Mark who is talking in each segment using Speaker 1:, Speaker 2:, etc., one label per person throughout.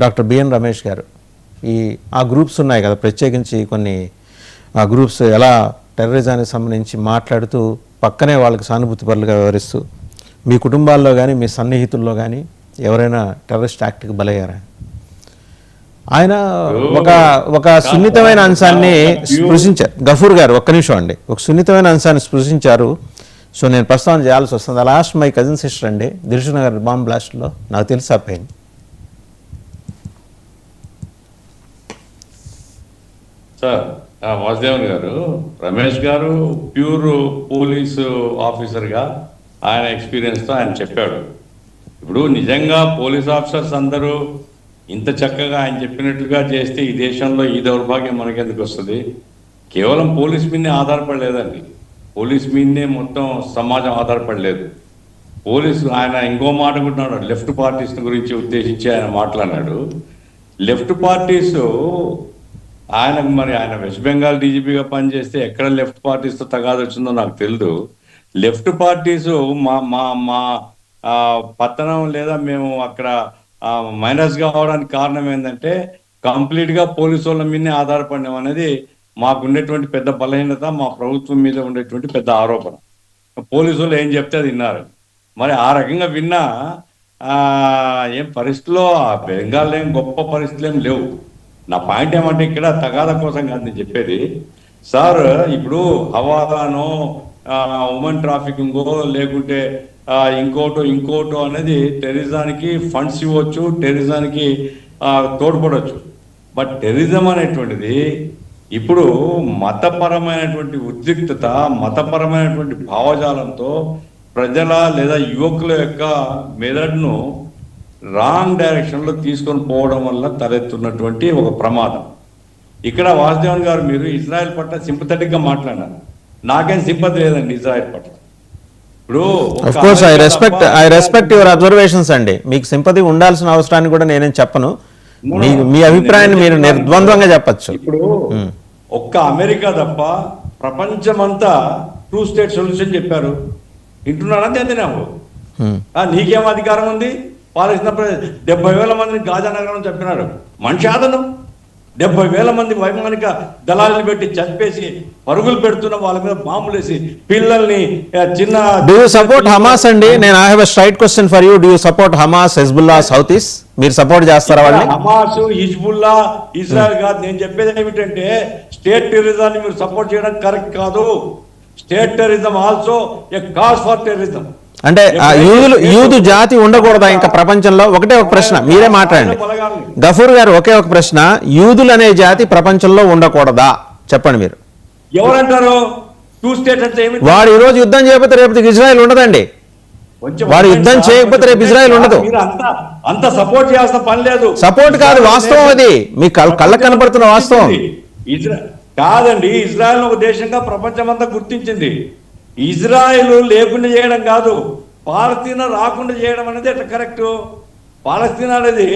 Speaker 1: Doctor B N Ramesh గారు ఆ groups ఉన్నాయి కదా, ప్రత్యేకించి కొన్ని ఆ గ్రూప్స్ ఎలా టెర్రరిజానికి సంబంధించి మాట్లాడుతూ పక్కనే వాళ్ళకి సానుభూతిపరులుగా వ్యవహరిస్తూ మీ కుటుంబాల్లో కానీ మీ సన్నిహితుల్లో కానీ ఎవరైనా టెర్రరిస్ట్ యాక్ట్కి బలయ్యారా? ఆయన ఒక సున్నితమైన అంశాన్ని స్పృశించారు. గఫూర్ గారు ఒక్క నిమిషం అండి, ఒక సున్నితమైన అంశాన్ని స్పృశించారు. సో నేను ప్రస్తావన చేయాల్సి వస్తుంది. లాస్ట్ మై కజిన్ సిస్టర్ అండి, దిల్షునగర్ బాంబ్ బ్లాస్ట్లో నాకు తెలిసి ఆ పెయిన్.
Speaker 2: సార్ వాసుదేవన్ గారు, రమేష్ గారు ప్యూర్ పోలీసు ఆఫీసర్గా ఆయన ఎక్స్పీరియన్స్తో ఆయన చెప్పాడు. ఇప్పుడు నిజంగా పోలీస్ ఆఫీసర్స్ అందరూ ఇంత చక్కగా ఆయన చెప్పినట్లుగా చేస్తే ఈ దేశంలో ఈ దౌర్భాగ్యం మనకెందుకు వస్తుంది? కేవలం పోలీస్ మీదనే ఆధారపడలేదండి, పోలీస్ మీదనే మొత్తం సమాజం ఆధారపడలేదు. పోలీసు ఆయన ఇంకో మాట కూడా లెఫ్ట్ పార్టీస్ గురించి ఉద్దేశించి ఆయన మాట్లాడినాడు. లెఫ్ట్ పార్టీస్ ఆయన వెస్ట్ బెంగాల్ డీజీపీగా పనిచేస్తే ఎక్కడ లెఫ్ట్ పార్టీస్తో తగాదు వచ్చిందో నాకు తెలియదు. లెఫ్ట్ పార్టీస్ మా పతనం లేదా మేము అక్కడ మైనస్ కావడానికి కారణం ఏంటంటే కంప్లీట్గా పోలీసు వాళ్ళ మీదనే ఆధారపడినాం అనేది మాకు ఉండేటువంటి పెద్ద బలహీనత, మా ప్రభుత్వం మీద ఉండేటువంటి పెద్ద ఆరోపణ. పోలీసు వాళ్ళు ఏం చెప్తే అది విన్నారు. మరి ఆ రకంగా విన్నా ఏం పరిస్థితుల్లో బెంగాల్ ఏం గొప్ప పరిస్థితులు ఏం లేవు. నా పాయింట్ ఏమంటే ఇక్కడ తగాద కోసం కాదు నేను చెప్పేది సార్. ఇప్పుడు హవాలానో ఉమెన్ ట్రాఫికింగో లేకుంటే ఇంకోటో అనేది టెర్రరిజానికి ఫండ్స్ ఇవ్వచ్చు, టెర్రరిజానికి తోడ్పడవచ్చు. బట్ టెర్రరిజం అనేటువంటిది ఇప్పుడు మతపరమైనటువంటి ఉద్రిక్తత, మతపరమైనటువంటి భావజాలంతో ప్రజల లేదా యువకుల యొక్క మెదడును రాంగ్ డైరెక్షన్లో తీసుకొని పోవడం వల్ల తలెత్తున్నటువంటి ఒక ప్రమాదం. ఇక్కడ వాసుదేవన్ గారు మీరు ఇజ్రాయెల్ పట్ల సింపథెటిక్గా మాట్లాడారు. నాకేం సింపతి లేదండి ఇజ్రాయెల్ పట్ల. ఇప్పుడు
Speaker 1: ఐ రెస్పెక్ట్ యువర్ అబ్జర్వేషన్స్ అండి. మీకు సింపతి ఉండాల్సిన అవసరాన్ని కూడా నేనేం చెప్పను. మీ అభిప్రాయాన్ని మీరు నిర్ద్వంద్వంగా చెప్పచ్చు.
Speaker 2: ఇప్పుడు ఒక్క అమెరికా తప్ప ప్రపంచమంతా 2 స్టేట్ సొల్యూషన్ చెప్పారు. వింటున్నారా? తెందినాము. నీకేం అధికారం ఉంది? పాలిస్తున్న 70,000 మందిని గాజా నగరం చెప్పినారు. మనిషి ఆదనం 70,000 మంది వైమానిక దళాలను పెట్టి చంపేసి పరుగులు పెడుతున్న వాళ్ళ మీద బాంబులు వేసి పిల్లల్ని చిన్న.
Speaker 1: డూ యూ సపోర్ట్ హమాస్ అండి? నేను I have a straight question for you. Do you support Hamas, Hezbollah, Houthis? మీరు సపోర్ట్ చేస్తారా వాళ్ళని?
Speaker 2: హమాస్, హిజ్బుల్లా, ఇజ్రాయెల్ కాదు. నేను చెప్పేది ఏమిటంటే స్టేట్ టెర్రరిజాన్ని మీరు సపోర్ట్ చేయడం కరెక్ట్ కాదు. State terrorism also a cause for terrorism.
Speaker 1: అంటే యూదు జాతి ఉండకూడదా ఇంకా ప్రపంచంలో? ఒకటే ఒక ప్రశ్న, మీరే మాట్లాడండి. గఫూర్ గారు ఒకే ఒక ప్రశ్న, యూదులు అనే జాతి ప్రపంచంలో ఉండకూడదా? చెప్పండి మీరు.
Speaker 2: ఎవరంటారు 2 స్టేట్ అంటే?
Speaker 1: వాడు ఈ రోజు యుద్ధం చేయకపోతే రేపు ఇజ్రాయెల్ ఉండదండి. వాడు యుద్ధం చేయకపోతే రేపు ఇజ్రాయెల్ ఉండదు.
Speaker 2: అంత సపోర్ట్ చేయాల్సిన పని లేదు.
Speaker 1: సపోర్ట్ కాదు, వాస్తవం అది. మీ కళ్ళకు కనపడుతున్న వాస్తవం
Speaker 2: కాదండి. ఇజ్రాయెల్ ఒక దేశంగా ప్రపంచం అంతా గుర్తించింది. ఇజ్రాయెల్ లేకుండా చేయడం కాదు, పాలస్తీనా రాకుండా చేయడం అనేది ఎట్లా కరెక్టు? పాలస్తీనా అనేది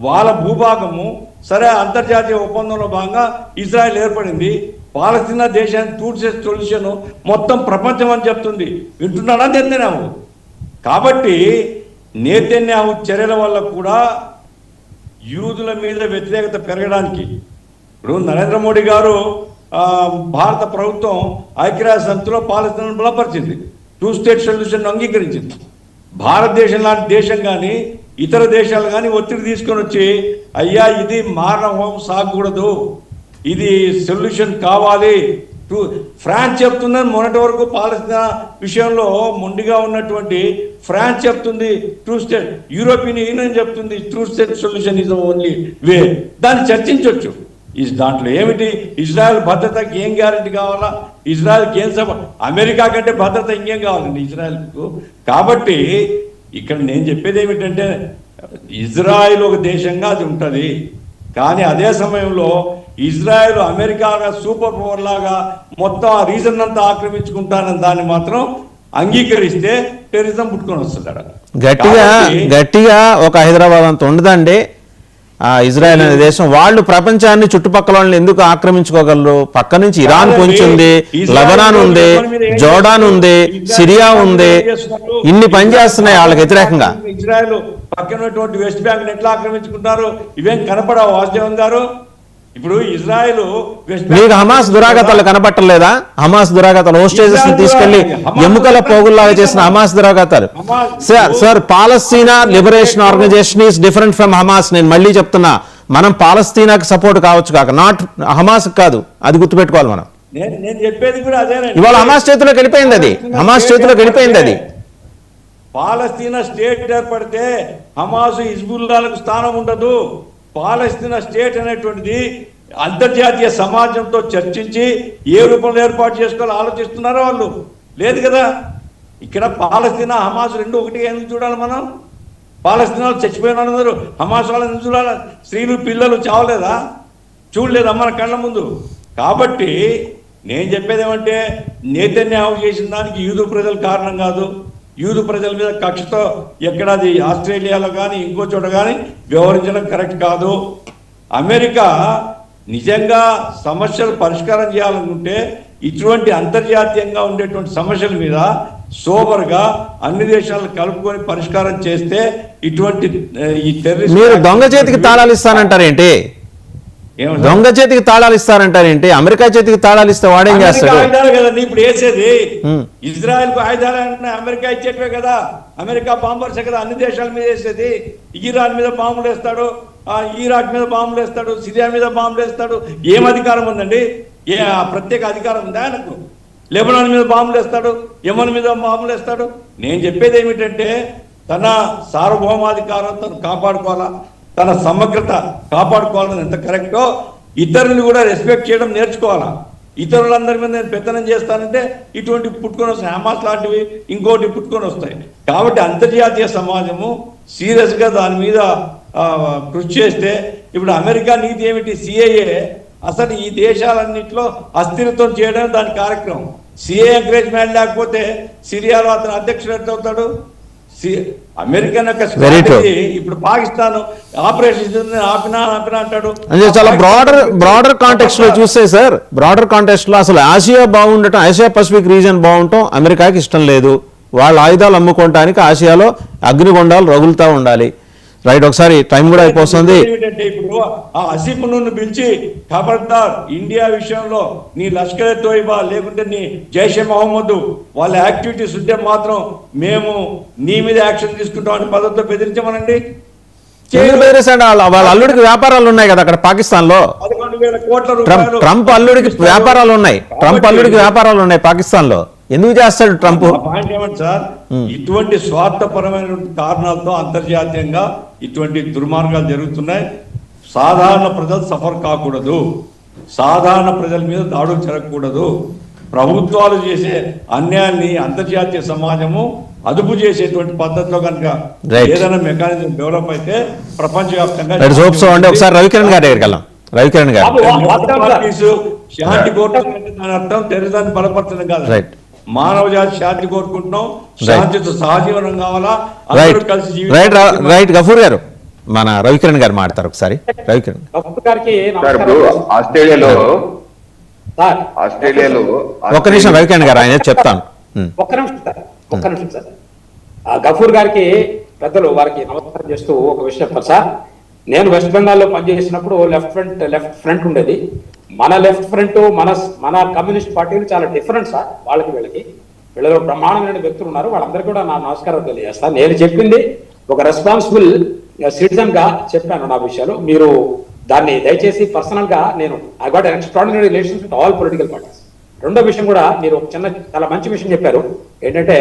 Speaker 2: వాళ్ళ భూభాగము. సరే, అంతర్జాతీయ ఒప్పందంలో భాగంగా ఇజ్రాయెల్ ఏర్పడింది. పాలస్తీనా దేశాన్ని తూర్చే సొల్యూషన్ మొత్తం ప్రపంచం అని చెప్తుంది. వింటున్నాడా నెతన్యాహు? కాబట్టి నెతన్యాహు చర్యల వల్ల కూడా యూదుల మీద వ్యతిరేకత పెరగడానికి ఇప్పుడు నరేంద్ర మోడీ గారు భారత ప్రభుత్వం ఐక్యరాజ్య సమితిలో పాలస్తీనాను బలపరిచింది, 2 స్టేట్ సొల్యూషన్ అంగీకరించింది. భారతదేశం లాంటి దేశం కానీ ఇతర దేశాలు కానీ ఒత్తిడి తీసుకొని వచ్చి అయ్యా ఇది మారణహోమం సాగకూడదు, ఇది సొల్యూషన్ కావాలి. ఫ్రాన్స్ చెప్తుందని మొన్నటి వరకు పాలస్తీనా విషయంలో మొండిగా ఉన్నటువంటి ఫ్రాన్స్ చెప్తుంది 2 స్టేట్. యూరోపియన్ యూనియన్ చెప్తుంది 2 state solution is only way. దాన్ని చర్చించవచ్చు. దాంట్లో ఏమిటి? ఇజ్రాయెల్ భద్రతకి ఏం గ్యారెంటీ కావాలా? ఇజ్రాయెల్కి ఏం సపోర్ట్? అమెరికా కంటే భద్రత ఇంకేం కావాలండి ఇజ్రాయెల్కు? కాబట్టి ఇక్కడ నేను చెప్పేది ఏమిటంటే ఇజ్రాయెల్ ఒక దేశంగా అది ఉంటుంది, కానీ అదే సమయంలో ఇజ్రాయెల్ అమెరికాగా సూపర్ పవర్ లాగా మొత్తం ఆ రీజన్ అంతా ఆక్రమించుకుంటానని దాన్ని మాత్రం అంగీకరిస్తే టెర్రరిజం పుట్టుకొని వస్తుంది.
Speaker 1: గట్టిగా ఒక హైదరాబాద్ అంత ఉండదండి. ఇజ్రాయెల్ అనే దేశం, వాళ్ళు ప్రపంచాన్ని చుట్టుపక్కల వాళ్ళని ఎందుకు ఆక్రమించుకోగలరు? పక్క నుంచి ఇరాన్ పొంచి ఉంది, లెబనాన్ ఉంది, జోర్డాన్ ఉంది, సిరియా ఉంది, ఇన్ని పనిచేస్తున్నాయి వాళ్ళకి వ్యతిరేకంగా.
Speaker 2: ఇజ్రాయెల్ పక్కనటువంటి వెస్ట్ బ్యాంక్ ఎట్లా ఆక్రమించుకుంటారు? ఇవేం కనపడవు వాసుదేవన్ గారు? ఇప్పుడు ఇజ్రాయెల్
Speaker 1: మీకు హమాస్ దురాగతాలు కనపట్టలేదా? హమాస్ దురాగతాలు హోస్టేజెస్ తీసుకెళ్లి ఎముకల పోగుల్లాగా చేసిన హమాస్ దురాగతాలు. Sir Palestine liberation organization is different from Hamas. నేను మళ్ళీ చెప్తున్నా, మనం పాలస్తీనాకి సపోర్ట్ కావచ్చు కాక, నాట్ హమాస్ కాదు. అది గుర్తుపెట్టుకోవాలి మనం.
Speaker 2: నేను చెప్పేది కూడా అదేనండి.
Speaker 1: ఇవాళ హమాస్ చేతిలోకి వెళ్ళిపోయింది అది, హమాస్ చేతిలోకి వెళ్ళిపోయింది అది.
Speaker 2: పాలస్తీనా స్టేట్ ఏర్పడితే హమాస్ హిజ్బుల్లాలకు స్థానం ఉండదు. పాలస్తీనా స్టేట్ అనేటువంటిది అంతర్జాతీయ సమాజంతో చర్చించి ఏ రూపంలో ఏర్పాటు చేసుకోవాలో ఆలోచిస్తున్నారో వాళ్ళు. లేదు కదా, ఇక్కడ పాలస్తీనా హమాస్ రెండు ఒకటి ఎందుకు చూడాలి మనం? పాలస్తీనాలు చచ్చిపోయిన వాళ్ళందరూ హమాస్ వాళ్ళని ఎందుకు చూడాలి? స్త్రీలు పిల్లలు చావలేదా? చూడలేదా మన కళ్ళ ముందు? కాబట్టి నేను చెప్పేది ఏమంటే, నేతన్యాహు చేసిన దానికి యూదు ప్రజలు కారణం కాదు. యూదు ప్రజల మీద కక్షతో ఎక్కడది ఆస్ట్రేలియాలో కానీ ఇంకో చోట కానీ వ్యవహరించడం కరెక్ట్ కాదు. అమెరికా నిజంగా సమస్యలు పరిష్కారం చేయాలనుకుంటే ఇటువంటి అంతర్జాతీయంగా ఉండేటువంటి సమస్యల మీద సోబర్గా అన్ని దేశాలను కలుపుకొని పరిష్కారం చేస్తే ఇటువంటి ఈ టెర్రరిస్ట్
Speaker 1: మీరు దొంగ చేతికి తాళాలు ఇస్తానంటారేంటి? దొంగ చేతికి తాళాలు ఇస్తారంటారేంటి? అమెరికా చేతికి తాళాలు ఇస్తే వాడేం చేస్తాడు?
Speaker 2: ఆయుధాలు కదండి ఇప్పుడు వేసేది. ఇజ్రాయెల్ కు ఆయుధాలు అంటే అమెరికా ఇచ్చేటవే కదా. అమెరికా బాంబర్స్ కదా అన్ని దేశాల మీద వేసేది. ఇరాన్ మీద బాంబులు వేస్తాడు, ఇరాక్ మీద బాంబులు వేస్తాడు, సిరియా మీద బాంబులు వేస్తాడు. ఏం అధికారం ఉందండి? ఏ ప్రత్యేక అధికారం ఉందా ఆయనకు? లెబనాన్ మీద బాంబులు వేస్తాడు, యమన్ మీద బాంబులు వేస్తాడు. నేను చెప్పేది ఏమిటంటే, తన సార్వభౌమాధికారం తను కాపాడుకోవాలా, తన సమగ్రత కాపాడుకోవాలని ఎంత కరెక్టో ఇతరులను కూడా రెస్పెక్ట్ చేయడం నేర్చుకోవాలా. ఇతరులందరి మీద నేను పెత్తనం చేస్తానంటే ఇటువంటి పుట్టుకొని వస్తాయి, హమాస్ లాంటివి ఇంకోటి పుట్టుకొని వస్తాయి. కాబట్టి అంతర్జాతీయ సమాజము సీరియస్గా దాని మీద కృషి చేస్తే, ఇప్పుడు అమెరికా నీతి ఏమిటి? సిఐఏ అసలు ఈ దేశాలన్నింటిలో అస్థిరత్వం చేయడం దాని కార్యక్రమం. సిఐఏ ఎంకరేజ్మెంట్ లేకపోతే సిరియాలో అతను అధ్యక్షుడు ఎట్లా అవుతాడు? అమెరికన్ యొక్క స్ట్రాటజీ ఇప్పుడు పాకిస్తాన్ ఆపరేషన్ ఆపినా అంటాడు.
Speaker 1: చాలా బ్రాడర్ కాంటెక్స్ట్ లో చూస్తే సార్, బ్రాడర్ కాంటెక్స్ట్ లో అసలు ఆసియా బాగుండటం, ఆసియా పసిఫిక్ రీజియన్ బాగుండటం అమెరికాకి ఇష్టం లేదు. వాళ్ళ ఆయుధాలు అమ్ముకోవటానికి ఆసియాలో అగ్నిగుండాలు రగులుతూ ఉండాలి. రైట్, ఒకసారి టైం కూడా అయిపోతుంది.
Speaker 2: ఏంటంటే ఇప్పుడు ఆ అసిఫ్ను పిలిచి ఖబర్దార్ ఇండియా విషయంలో నీ లష్కరే తోయిబా లేకుంటే నీ జైషే మహమ్మద్ వాళ్ళ యాక్టివిటీస్ ఉంటే మాత్రం మేము నీ మీద యాక్షన్ తీసుకుంటామని పద్ధతితో బెదిరించమనండి.
Speaker 1: వాళ్ళ అల్లుడికి వ్యాపారాలు ఉన్నాయి కదా అక్కడ పాకిస్తాన్ లో.
Speaker 2: 11,000 కోట్ల రూపాయలు
Speaker 1: ట్రంప్ అల్లుడికి వ్యాపారాలు ఉన్నాయి. ట్రంప్ అల్లుడికి వ్యాపారాలు ఉన్నాయి పాకిస్తాన్ లో. ఎందుకు చేస్తాడు ట్రంప్?
Speaker 2: పాయింట్ ఏమంటే సార్, ఇటువంటి స్వార్థపరమైన కారణాలతో అంతర్జాతీయంగా ఇటువంటి దుర్మార్గాలు జరుగుతున్నాయి. సాధారణ ప్రజలు సఫర్ కాకూడదు, సాధారణ ప్రజల మీద దాడులు జరగకూడదు. ప్రభుత్వాలు చేసే అన్యాయాన్ని అంతర్జాతీయ సమాజము అదుపు చేసేటువంటి పద్ధతిలో కనుక ఏదైనా మెకానిజం డెవలప్ అయితే ప్రపంచవ్యాప్తంగా.
Speaker 1: ఒకసారి రవికిరణ్ గారి దగ్గరికి వెళ్దాం. రవికిరణ్ గారు,
Speaker 2: శాంతి కోరుతాం దాని అర్థం టెర్రరిజాన్ని బలపరచడం కాదు. మానవ జాతి శాంతి కోరుకుంటున్నాం, శాంతితో సహజీవనం కావాలా, అందరూ కలిసి
Speaker 1: రైట్. గఫూర్ గారు, మన రవికిరణ్ గారు మాట్లాడతారు ఒకసారి. రవికిరణ్
Speaker 3: ఆస్ట్రేలియాలో
Speaker 1: ఒక్క నిమిషం రవికిరణ్ గారు, ఆయన చెప్తాను.
Speaker 4: ఒక్క నిమిషం సార్. గఫూర్ గారికి పెద్దలు వారికి నమస్కారం చేస్తూ ఒక విషయం చెప్తారు సార్. నేను వెస్ట్ బెంగాల్లో పనిచేసినప్పుడు లెఫ్ట్ ఫ్రంట్ ఉండేది. మన లెఫ్ట్ ఫ్రంట్ మన కమ్యూనిస్ట్ పార్టీలు చాలా డిఫరెంట్ సార్. వీళ్ళలో బ్రహ్మాండమైన వ్యక్తులు ఉన్నారు. వాళ్ళందరికీ కూడా నా నమస్కారం తెలియజేస్తాను. నేను చెప్పింది ఒక రెస్పాన్సిబుల్ సిటిజన్ గా చెప్పాను నా విషయాలు. మీరు దాన్ని దయచేసి పర్సనల్ గా నేను I got extraordinary relations with all political parties. రెండో విషయం కూడా మీరు చాలా మంచి విషయం చెప్పారు. ఏంటంటే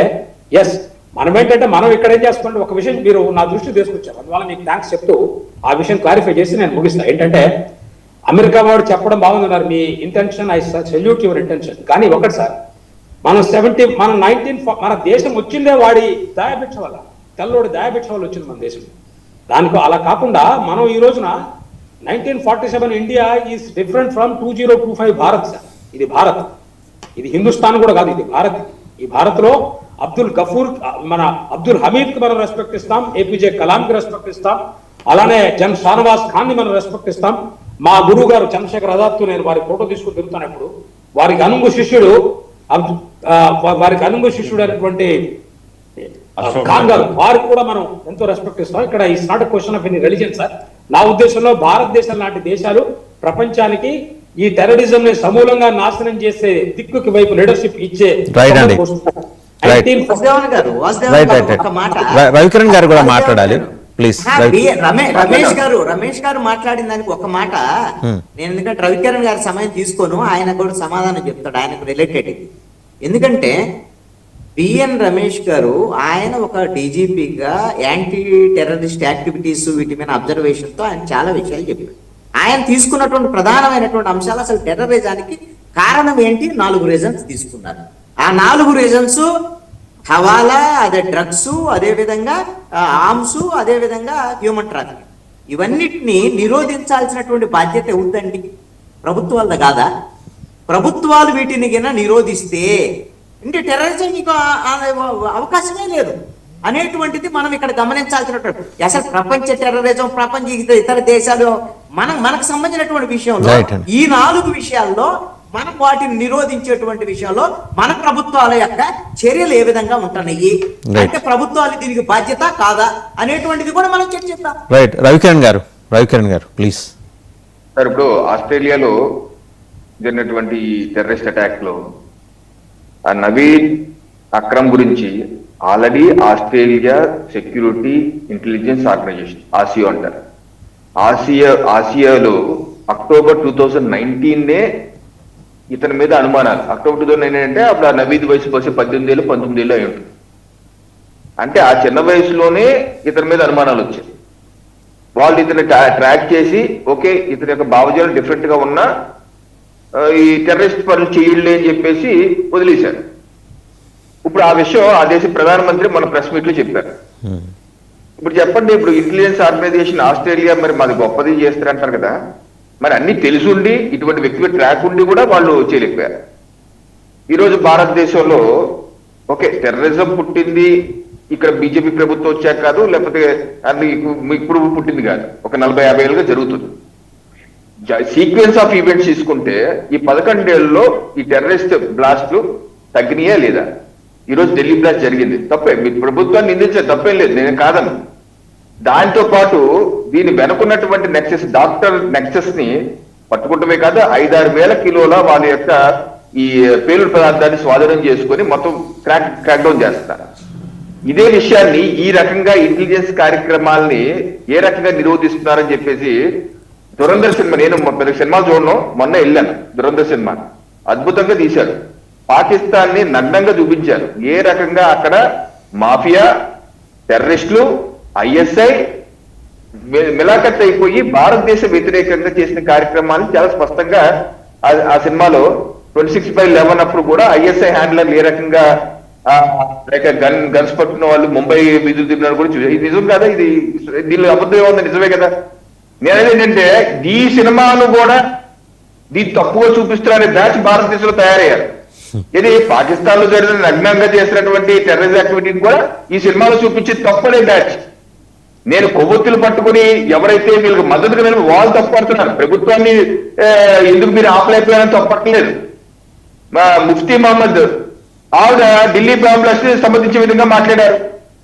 Speaker 4: ఎస్, మనం ఏంటంటే మనం ఇక్కడ ఏం చేసుకోండి, ఒక విషయం మీరు నా దృష్టి తీసుకొచ్చారు, అందువల్ల మీకు థ్యాంక్స్ చెప్తూ ఆ విషయం క్లారిఫై చేసి నేను ముగిస్తాను. ఏంటంటే అమెరికా వాడు చెప్పడం బాగుందన్నారు, మీ intention, I salute your intention. కానీ ఒకటి సార్, మన దేశం వచ్చిందే వాడి దయాభిక్ష వల్ల, తెల్లోడి దయాభిక్ష వల్ల వచ్చింది మన దేశం. దానికి అలా కాకుండా మనం ఈ రోజున 1947 India is different from 2025 Bharat sir. ఇది భారత్, ఇది హిందుస్థాన్ కూడా కాదు, ఇది భారత్. ఈ భారత్ లో అబ్దుల్ హమీద్ కి మనం రెస్పెక్ట్ ఇస్తాం, ఏపీజే కలాం కి రెస్పెక్ట్ ఇస్తాం, అలానే షానవాజ్ ఖాన్ ని మనం రెస్పెక్ట్ ఇస్తాం. మా గురువు గారు చంద్రశేఖర్ ఆజాద్ తో నేను వారి ఫోటో తీసుకుని తిరుగుతానప్పుడు వారికి అనుంగు శిష్యుడు అయినటువంటి ఖాన్ గారు, వారికి కూడా మనం ఎంతో రెస్పెక్ట్ ఇస్తాం. ఇక్కడ ఈ not question of any religion sir. నా ఉద్దేశంలో భారతదేశం లాంటి దేశాలు ప్రపంచానికి ఈ టెర్రరిజం ని సమూలంగా నాశనం చేసే దిక్కుకి వైపు లీడర్షిప్ ఇచ్చే
Speaker 1: రవికిరణ్ గారు కూడా మాట్లాడాలి ప్లీజ్.
Speaker 3: రమేష్ గారు మాట్లాడిన దానికి ఒక మాట నేను, ఎందుకంటే రవికిరణ్ గారి సమయం తీసుకోను, ఆయన కూడా సమాధానం చెప్తాడు ఆయనకు రిలేటెడ్. ఎందుకంటే బిఎన్ రమేష్ గారు ఆయన ఒక డీజీపీగా యాంటీ టెర్రరిస్ట్ యాక్టివిటీస్ వీటి మీద అబ్జర్వేషన్ తో ఆయన చాలా విషయాలు చెప్పారు. ఆయన తీసుకున్నటువంటి ప్రధానమైనటువంటి అంశాలు అసలు టెర్రరిజానికి కారణం ఏంటి, 4 రీజన్స్ తీసుకున్నారు. ఆ 4 రీజన్స్ హవాలా, అదే డ్రగ్స్, అదే విధంగా ఆర్మ్స్, అదే విధంగా హ్యూమన్ ట్రాఫికింగ్. ఇవన్నిటిని నిరోధించాల్సినటువంటి బాధ్యత ఉందండి ప్రభుత్వాలది కాదా? ప్రభుత్వాలు వీటిని గిన నిరోధిస్తే అంటే టెర్రరిజం మీకు అవకాశమే లేదు అనేటువంటిది మనం ఇక్కడ గమనించాల్సినటువంటి. అసలు ప్రపంచ టెర్రరిజం, ప్రపంచ ఇతర దేశాలు మనకు సంబంధించినటువంటి విషయంలో ఈ 4 విషయాల్లో మనం వాటిని నిరోధించేటువంటి విషయంలో మన ప్రభుత్వాల యొక్క చర్యలు ఏ విధంగా ఉంటున్నాయి, అంటే ప్రభుత్వాలు దీనికి బాధ్యత కాదా అనేటువంటిది కూడా మనం చర్చిద్దాం.
Speaker 1: రైట్. రవికిరణ్ గారు ప్లీజ్.
Speaker 5: సార్, ఇప్పుడు ఆస్ట్రేలియాలో జరిగినటువంటి టెర్రరిస్ట్ అటాక్ లో ఆ నవీద్ అక్రమ్ గురించి already Australia security intelligence organisation, ASIO అంటారు, ఆసియాలో అక్టోబర్ 2019 ఇతని మీద అనుమానాలు. అక్టోబర్ 2009 అంటే అప్పుడు ఆ నవీద్ వయసు 18 ఏళ్ళు 19 ఏళ్ళు అయి ఉంటుంది. అంటే ఆ చిన్న వయసులోనే ఇతని మీద అనుమానాలు వచ్చాయి. వాళ్ళు ఇతని ట్రాక్ చేసి ఓకే ఇతని యొక్క భావజాలం డిఫరెంట్ గా ఉన్నా ఈ టెర్రరిస్ట్ పనులు చేయలే అని చెప్పేసి వదిలేశారు. ఇప్పుడు ఆ విషయం ఆ దేశ ప్రధానమంత్రి మన ప్రెస్ మీట్ లో చెప్పారు. ఇప్పుడు చెప్పండి, ఇప్పుడు ఇంటెలిజెన్స్ ఆర్గనైజేషన్ ఆస్ట్రేలియా మరి మాది గొప్పది చేస్తారంటారు కదా, మరి అన్ని తెలుసుండి ఇటువంటి వ్యక్తిగత ట్రాక్ ఉండి కూడా వాళ్ళు చేయలేకపోయారు. ఈరోజు భారతదేశంలో ఓకే టెర్రరిజం పుట్టింది ఇక్కడ బీజేపీ ప్రభుత్వం వచ్చాక కాదు, లేకపోతే అది ఇప్పుడు పుట్టింది కాదు, ఒక 40-50 ఏళ్ళుగా జరుగుతుంది. సీక్వెన్స్ ఆఫ్ ఈవెంట్స్ తీసుకుంటే ఈ 11 ఏళ్లలో ఈ టెర్రరిస్ట్ బ్లాస్ట్లు తగ్గినాయా లేదా? ఈరోజు ఢిల్లీ బ్లాస్ట్ జరిగింది, తప్పే, మీ ప్రభుత్వాన్ని నిందించే తప్పేం లేదు, నేను కాదను. దాంతో పాటు దీని వెనుకున్నటువంటి నెక్సెస్, డాక్టర్ నెక్సెస్ ని పట్టుకుంటమే కాదు 5-6 వేల కిలోల వాళ్ళ యొక్క ఈ పేలుడు పదార్థాన్ని స్వాధీనం చేసుకొని మొత్తం క్రాక్ డౌన్ చేస్తారు. ఇదే విషయాన్ని ఈ రకంగా ఇంటెలిజెన్స్ కార్యక్రమాల్ని ఏ రకంగా నిరోధిస్తున్నారని చెప్పేసి దురంధర్ సినిమా, నేను సినిమా చూడను, మొన్న వెళ్ళాను, దురంధర్ సినిమా అద్భుతంగా తీశారు. పాకిస్తాన్ ని నగ్నంగా చూపించారు, ఏ రకంగా అక్కడ మాఫియా, టెర్రరిస్టులు, ఐఎస్ఐ మిలాఖత్ అయిపోయి భారతదేశ వ్యతిరేకంగా చేసిన కార్యక్రమాలను చాలా స్పష్టంగా ఆ సినిమాలో 26/11 అప్పుడు కూడా ఐఎస్ఐ హ్యాండ్లర్లు ఏ రకంగా గన్స్ పట్టుకున్న వాళ్ళు ముంబై విధులు తిరిగినారు కూడా చూసారు. ఇది నిజం కదా, ఇది దీనిలో అబద్ధం ఉంది, నిజమే కదా. నేనేది ఏంటంటే ఈ సినిమాను కూడా దీన్ని తప్పుగా చూపిస్తున్నారనే బ్యాచ్ భారతదేశంలో తయారయ్యారు. ఇది పాకిస్తాన్ లో జరిగిన నగ్నంగా చేసినటువంటి టెర్రరిజం యాక్టివిటీని కూడా ఈ సినిమాలో చూపించి తప్పనే బ్యాచ్. నేను కొవ్వొత్తులు పట్టుకుని ఎవరైతే వీళ్ళకి మద్దతుగా నేను వాళ్ళు తప్పుపడుతున్నారు, ప్రభుత్వాన్ని ఎందుకు మీరు ఆపలేకపోయారని తప్పట్లేదు. ముఫ్తీ మహమ్మద్ ఆవిడ ఢిల్లీ బాంబ్ బ్లాస్ట్ సంబంధించిన విధంగా మాట్లాడారు,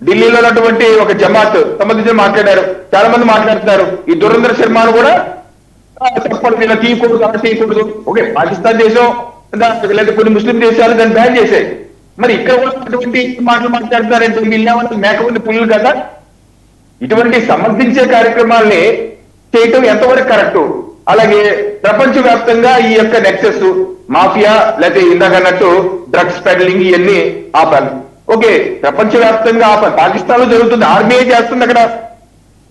Speaker 5: ఢిల్లీలో ఉన్నటువంటి ఒక జమాత్ సంబంధించి మాట్లాడారు, చాలా మంది మాట్లాడుతున్నారు. ఈ దురంధర్ శర్మను కూడా తప్పదు, ఇలా తీయకూడదు, అలా తీయకూడదు. ఓకే, పాకిస్తాన్ దేశం లేదా కొన్ని ముస్లిం దేశాలు దాన్ని బ్యాన్ చేశాయి, మరి ఇక్కడ కూడా అటువంటి మాటలు మాట్లాడుతున్నారంటే వీళ్ళేమన్నా మేకవుని పుల్లు కదా. ఇటువంటి సమర్థించే కార్యక్రమాల్ని చేయటం ఎంతవరకు కరెక్ట్? అలాగే ప్రపంచవ్యాప్తంగా ఈ యొక్క నెక్సెస్ మాఫియా లేకపోతే ఇందాక అన్నట్టు డ్రగ్స్ పెడలింగ్ ఇవన్నీ ఆపాలి. ఓకే, ప్రపంచవ్యాప్తంగా ఆపాలి. పాకిస్తాన్ లో జరుగుతుంది, ఆర్మీయే చేస్తుంది. అక్కడ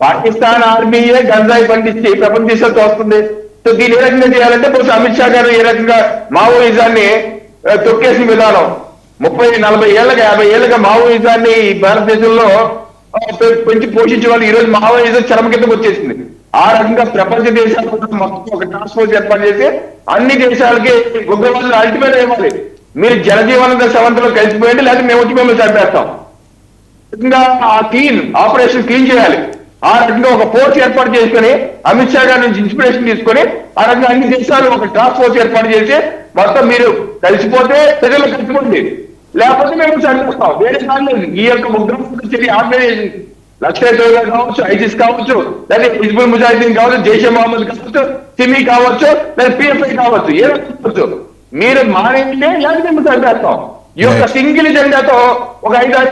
Speaker 5: పాకిస్తాన్ ఆర్మీయే గంజాయి పండించి ప్రపంచ దేశాలతో వస్తుంది. సో దీన్ని ఏ రకంగా చేయాలంటే బహుశా అమిత్ షా గారు ఏ రకంగా మావోయిజాన్ని తొక్కేసిన విధానం 30-40 ఏళ్ళగా 50 ఏళ్ళగా మావోయిజాన్ని ఈ భారతదేశంలో పెంచి పోషించే వాళ్ళు ఈ రోజు మావోయిజం చరమ కిందకు వచ్చేసింది. ఆ రకంగా ప్రపంచ దేశాలు మొత్తం ఒక టాస్క్ ఫోర్స్ ఏర్పాటు చేసి అన్ని దేశాలకి ఉగ్రవాదులు అల్టిమేట్ ఇవ్వాలి, మీరు జనజీవన సవంతిలో కలిసిపోయండి, లేకపోతే మేము వచ్చి మిమ్మల్ని చంపేస్తాం. ఆ క్లీన్ ఆపరేషన్ క్లీన్ చేయాలి. ఆ రకంగా ఒక ఫోర్స్ ఏర్పాటు చేసుకుని అమిత్ షా గారి నుంచి ఇన్స్పిరేషన్ తీసుకొని ఆ రకంగా అన్ని దేశాలు ఒక టాస్క్ ఫోర్స్ ఏర్పాటు చేసి మొత్తం మీరు కలిసిపోతే ప్రజలు కలిసిపోండి, లేకపోతే మేము చనిపోతాం. వేరే కాదు ఈ యొక్క ఉగ్రవాద చర్య ఆర్గనైజేషన్ లష్కర్ తోయిబా కావచ్చు, ఐసిస్ కావచ్చు, లేదా హిజ్బుల్ ముజాహిదీన్ కావచ్చు, జైషే మహమ్మద్ కావచ్చు, సిమి కావచ్చు, లేదా పిఎఫ్ఐ కావచ్చు, ఏదో కావచ్చు, మీరు మానేయండి లేకపోతే మేము చనిపోతాం. ఈ యొక్క సింగిల్ జెండాతో ఒక 5-6